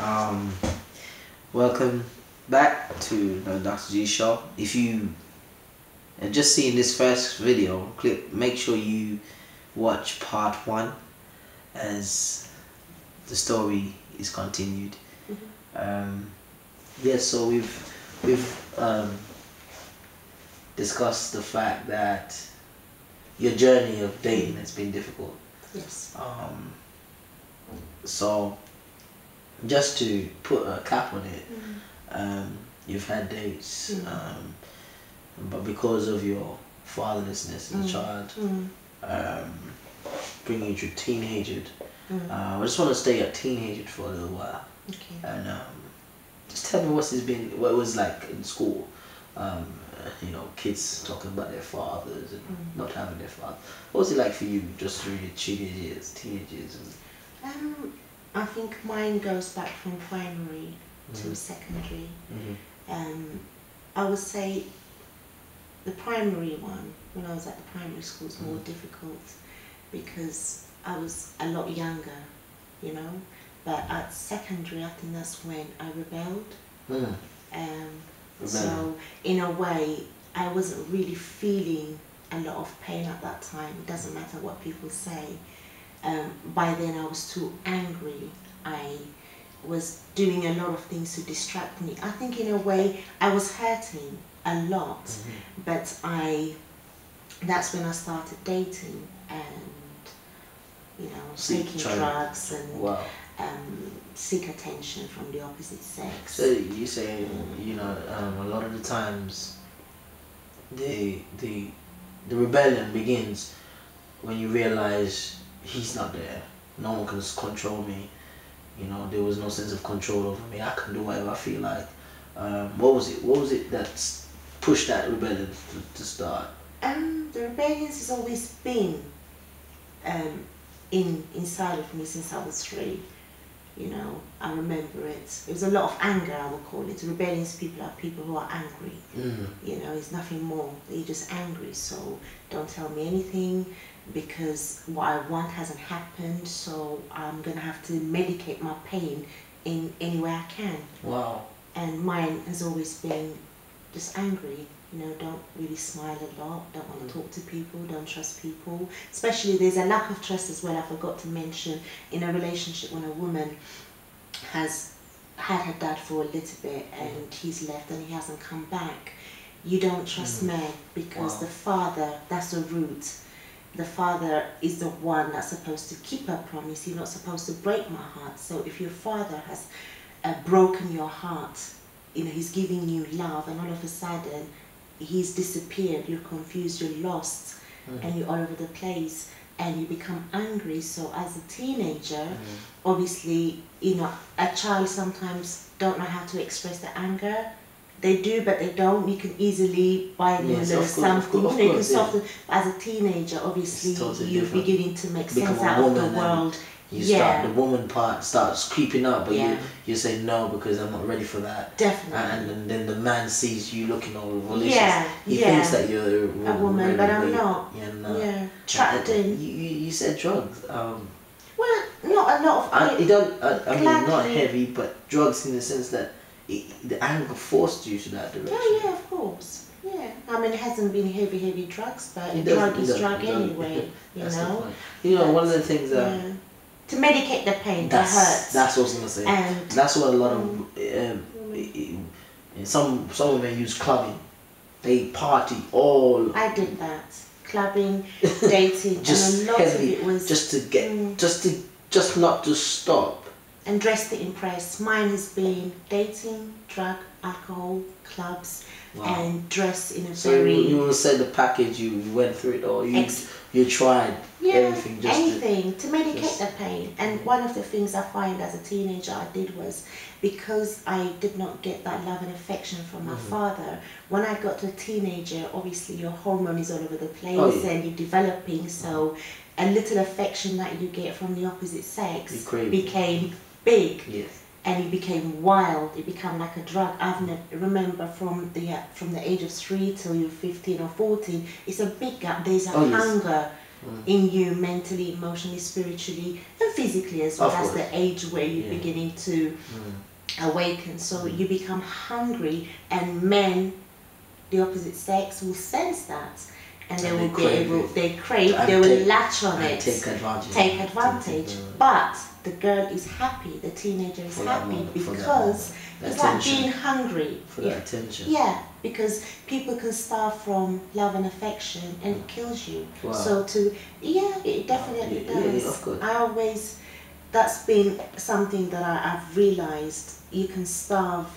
Um, Welcome back to the Dr. G Show. If you have just seen this first video clip, make sure you watch part 1 as the story is continued. So we've discussed the fact that your journey of dating has been difficult. Yes. So just to put a cap on it, you've had dates, but because of your fatherlessness as a child, bringing you to teenagehood, I just want to stay at teenagehood for a little while. Okay. And just tell me what it was like in school. Kids talking about their fathers and not having their father. What was it like for you just through your teenage years? I think mine goes back from primary to secondary. I would say the primary one, when I was at the primary school, was more difficult because I was a lot younger, But at secondary, I think that's when I rebelled. So in a way, I wasn't really feeling a lot of pain at that time. It doesn't matter what people say. By then I was too angry. I was doing a lot of things to distract me. I think in a way I was hurting a lot, but that's when I started dating and taking drugs and seek attention from the opposite sex. So you say a lot of the times the rebellion begins when you realize he's not there. No one can control me. There was no sense of control over me. I can do whatever I feel like. What was it that pushed that rebellion to start? The rebellion has always been inside of me since I was 3. I remember it. It was a lot of anger, I would call it. Rebellious people are people who are angry. It's nothing more. They're just angry. So don't tell me anything because what I want hasn't happened. So I'm going to have to medicate my pain in any way I can. Wow. And mine has always been just angry. Don't really smile a lot, don't want to talk to people, don't trust people. Especially there's a lack of trust as well, I forgot to mention, in a relationship when a woman has had her dad for a little bit and he's left and he hasn't come back. You don't trust men because the father, that's the root. The father is the one that's supposed to keep a promise. He's not supposed to break my heart. So if your father has broken your heart, he's giving you love and all of a sudden he's disappeared, you're confused, you're lost, and you're all over the place and you become angry. So as a teenager, obviously, a child sometimes don't know how to express the anger. They do, but they don't. You can easily buy them a little something. You can soften. As a teenager, obviously, totally you're different. beginning to make sense out of the world. The woman part starts creeping up, but you say no because I'm not ready for that. Definitely. And then the man sees you looking all malicious. He thinks that you're a woman, but I'm not. Trapped in. You said drugs. Well, not a lot of. I mean, not heavy, but drugs in the sense that the anger forced you to that direction. Yeah, of course. Yeah, I mean, it hasn't been heavy drugs, but drug is drug anyway. One of the things that. To medicate the pain, the hurt. That's what I was gonna say. And that's what a lot of some women use clubbing. They party all. I did that. Clubbing, dating, and a lot of it was just to get, just not to stop. And dress to impress. Mine has been dating, drug, alcohol, clubs, and dress in a very. So you will say the package. You went through it all. You tried everything. Anything to medicate the pain. And one of the things I find as a teenager I did was because I did not get that love and affection from my father. When I got to a teenager, obviously your hormone is all over the place and you're developing. So a little affection that you get from the opposite sex became big. Yes. And it became wild. It became like a drug. Remember from the age of 3 till you're 15 or 14, it's a big gap. There's a hunger in you mentally, emotionally, spiritually, and physically as well. Of That's course. the age where you're Yeah. beginning to awaken. So you become hungry, and men, the opposite sex, will sense that, and they And will they be crave able, it. they crave, And they will take- latch on and it, take advantage. take advantage. But the girl is happy, the teenager is For that happy moment, for that because moment. it's The like attention. being hungry. For that attention. Yeah, because people can starve from love and affection, and it kills you. Wow. So it definitely Yeah, does. yeah, of course. I always, that's been something that I've realized. You can starve